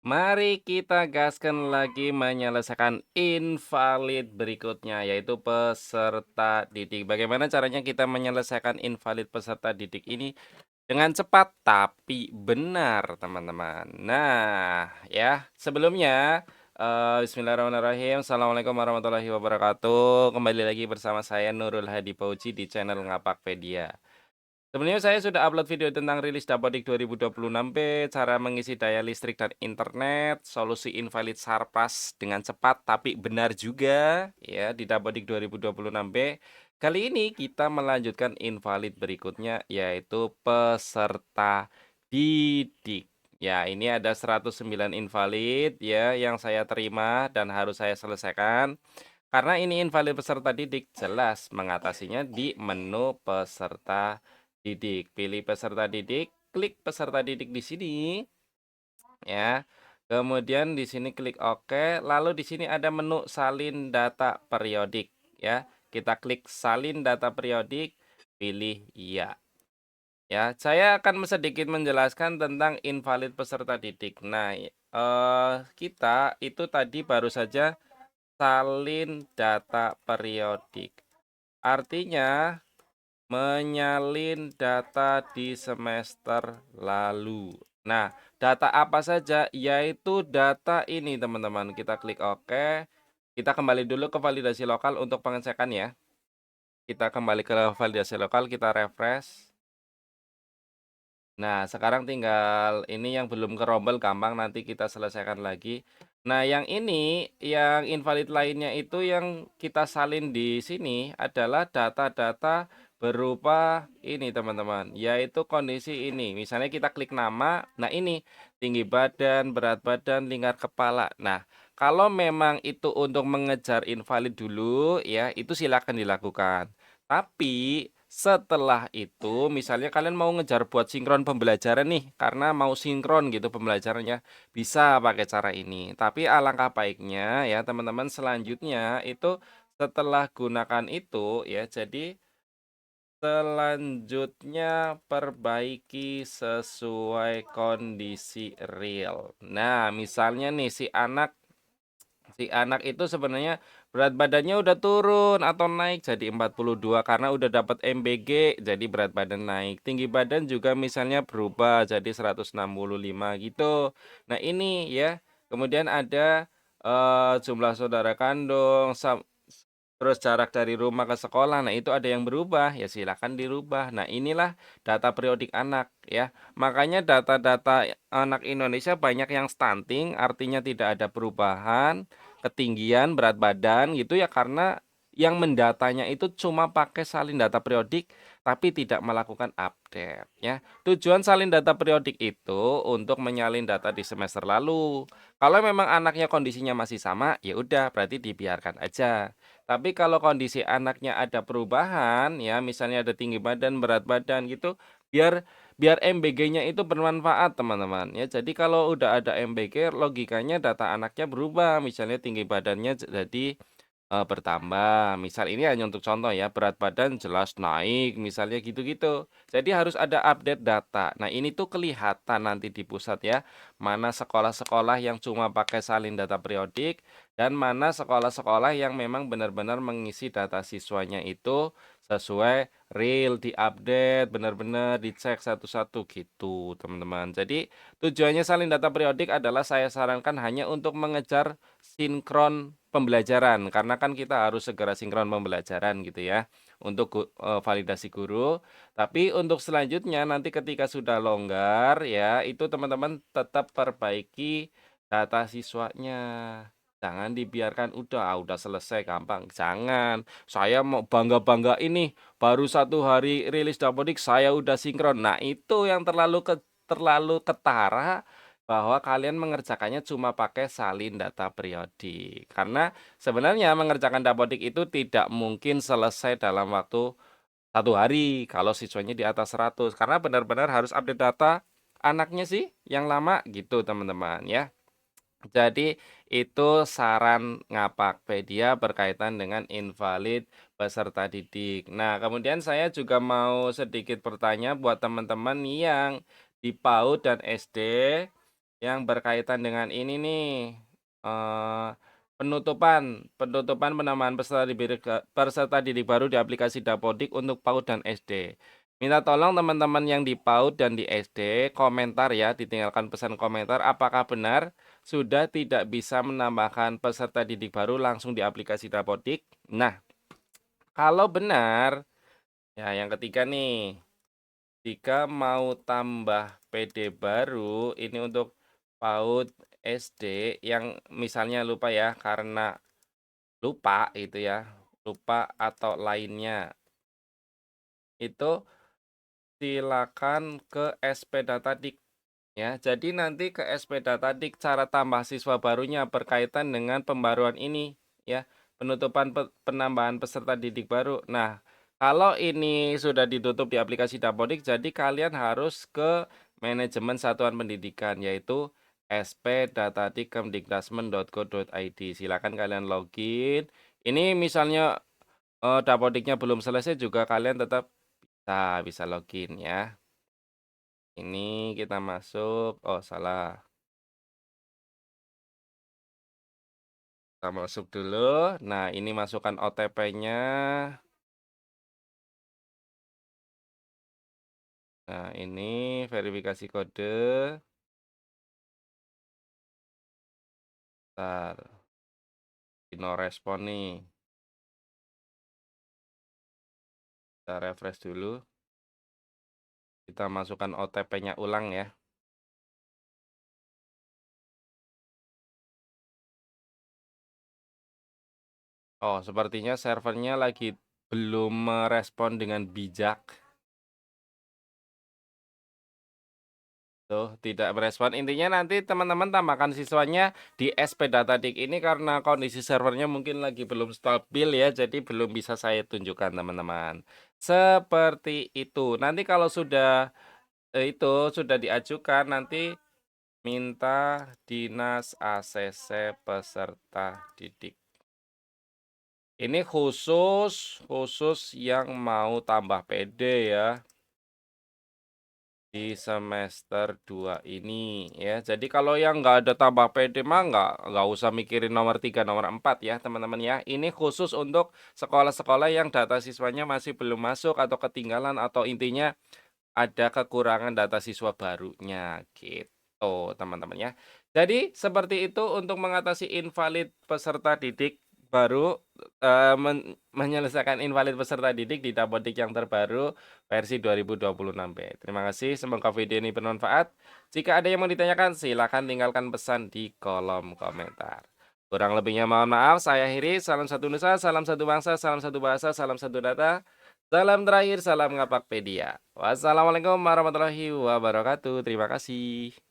Mari kita gaskan lagi menyelesaikan invalid berikutnya, yaitu peserta didik. Bagaimana caranya kita menyelesaikan invalid peserta didik ini dengan cepat tapi benar, teman-teman. Nah, ya, sebelumnya bismillahirrahmanirrahim. Assalamualaikum warahmatullahi wabarakatuh. Kembali lagi bersama saya Nurul Hadi Pauji di channel Ngapakpedia. Sebenarnya saya sudah upload video tentang rilis Dapodik 2026B, cara mengisi daya listrik dan internet, solusi invalid Sarpras dengan cepat tapi benar juga ya di Dapodik 2026B. Kali ini kita melanjutkan invalid berikutnya yaitu peserta didik. Ya, ini ada 109 invalid ya yang saya terima dan harus saya selesaikan. Karena ini invalid peserta didik, jelas mengatasinya di menu peserta didik. Pilih peserta didik, klik peserta didik di sini ya. Kemudian di sini klik OK, lalu di sini ada menu salin data periodik ya. Kita klik salin data periodik, pilih iya. Ya, saya akan sedikit menjelaskan tentang invalid peserta didik. Nah, kita itu tadi baru saja salin data periodik. Artinya menyalin data di semester lalu. Nah, data apa saja? Yaitu data ini, teman-teman. Kita klik OK. Kita kembali dulu ke validasi lokal untuk pengecekan ya. Kita kembali ke validasi lokal, kita refresh. Nah, sekarang tinggal ini yang belum kerombel gampang nanti kita selesaikan lagi. Nah, yang ini, yang invalid lainnya itu yang kita salin di sini adalah data-data berupa ini, teman-teman, yaitu kondisi ini. Misalnya kita klik nama, nah ini tinggi badan, berat badan, lingkar kepala. Nah, kalau memang itu untuk mengejar invalid dulu ya, itu silakan dilakukan. Tapi setelah itu, misalnya kalian mau ngejar buat sinkron pembelajaran nih, karena mau sinkron gitu pembelajarannya, bisa pakai cara ini. Tapi alangkah baiknya ya teman-teman selanjutnya itu setelah gunakan itu ya, jadi selanjutnya perbaiki sesuai kondisi real. Nah, misalnya nih si anak itu sebenarnya berat badannya udah turun atau naik jadi 42 karena udah dapat MBG, jadi berat badan naik. Tinggi badan juga misalnya berubah jadi 165 gitu. Nah, ini ya. Kemudian ada jumlah saudara kandung, terus jarak dari rumah ke sekolah. Nah, itu ada yang berubah, ya silakan dirubah. Nah, inilah data periodik anak ya. Makanya data-data anak Indonesia banyak yang stunting, artinya tidak ada perubahan ketinggian, berat badan gitu ya, karena yang mendatanya itu cuma pakai salin data periodik tapi tidak melakukan update ya. Tujuan salin data periodik itu untuk menyalin data di semester lalu. Kalau memang anaknya kondisinya masih sama, ya udah berarti dibiarkan aja. Tapi kalau kondisi anaknya ada perubahan ya, misalnya ada tinggi badan, berat badan gitu, biar biar MBG-nya itu bermanfaat, teman-teman, ya. Jadi kalau udah ada MBG, logikanya data anaknya berubah, misalnya tinggi badannya jadi, bertambah. Misal ini hanya untuk contoh ya, berat badan jelas naik, misalnya gitu-gitu. Jadi harus ada update data. Nah, ini tuh kelihatan nanti di pusat ya, mana sekolah-sekolah yang cuma pakai salin data periodik, dan mana sekolah-sekolah yang memang benar-benar mengisi data siswanya itu sesuai real, diupdate, benar-benar dicek satu-satu gitu, teman-teman. Jadi tujuannya salin data periodik adalah saya sarankan hanya untuk mengejar sinkron pembelajaran, karena kan kita harus segera sinkron pembelajaran gitu ya, untuk validasi guru. Tapi untuk selanjutnya nanti ketika sudah longgar ya, itu teman-teman tetap perbaiki data siswanya. Jangan dibiarkan udah selesai gampang, jangan. Saya mau bangga-bangga ini baru 1 hari rilis Dapodik saya udah sinkron. Nah, itu yang terlalu ketara bahwa kalian mengerjakannya cuma pakai salin data periodik. Karena sebenarnya mengerjakan Dapodik itu tidak mungkin selesai dalam waktu 1 hari kalau siswanya di atas 100, karena benar-benar harus update data anaknya sih yang lama gitu, teman-teman ya. Jadi itu saran Ngapakpedia berkaitan dengan invalid peserta didik. Nah, kemudian saya juga mau sedikit bertanya buat teman-teman yang di PAUD dan SD. yang berkaitan dengan ini nih, eee, penutupan penambahan peserta didik baru di aplikasi Dapodik untuk PAUD dan SD. Minta tolong teman-teman yang di PAUD dan di SD komentar ya, ditinggalkan pesan komentar apakah benar sudah tidak bisa menambahkan peserta didik baru langsung di aplikasi Dapodik. Nah, kalau benar, ya yang ketiga nih, jika mau tambah PD baru, ini untuk PAUD, SD yang misalnya lupa ya, karena lupa itu ya, lupa atau lainnya, itu silakan ke SP Datadik ya. Jadi nanti ke SP Datadik cara tambah siswa barunya berkaitan dengan pembaruan ini ya, penutupan penambahan peserta didik baru. Nah, kalau ini sudah ditutup di aplikasi Dapodik, jadi kalian harus ke manajemen satuan pendidikan yaitu spdatadik.kemdikdasmen.go.id. Silakan kalian login. Ini misalnya Dapodiknya belum selesai juga kalian tetap bisa login ya. Ini kita masuk, oh salah. Kita masuk dulu. Nah, ini masukkan OTP-nya. Nah, ini verifikasi kode. Bentar, no respon nih. Kita refresh dulu. Kita masukkan OTP-nya ulang ya. Oh, sepertinya servernya lagi belum merespon dengan bijak. Tuh, tidak merespon. Intinya nanti teman-teman tambahkan siswanya di SP Datadik ini karena kondisi servernya mungkin lagi belum stabil ya, jadi belum bisa saya tunjukkan teman-teman. Seperti itu. Nanti kalau sudah itu sudah diajukan nanti minta dinas ACC peserta didik. Ini khusus yang mau tambah PD ya. Di semester 2 ini ya. Jadi kalau yang nggak ada tambah PD mah nggak usah mikirin nomor 3 nomor 4 ya teman-teman ya. Ini khusus untuk sekolah-sekolah yang data siswanya masih belum masuk atau ketinggalan atau intinya ada kekurangan data siswa barunya gitu teman-teman ya. Jadi seperti itu untuk mengatasi invalid peserta didik baru, menyelesaikan invalid peserta didik di Dapodik yang terbaru versi 2026B. Terima kasih, semoga video ini bermanfaat. Jika ada yang mau ditanyakan, silakan tinggalkan pesan di kolom komentar. Kurang lebihnya mohon maaf, saya akhiri. Salam satu Nusa, salam satu bangsa, salam satu bahasa, salam satu data. Salam terakhir, salam Ngapakpedia. Wassalamualaikum warahmatullahi wabarakatuh. Terima kasih.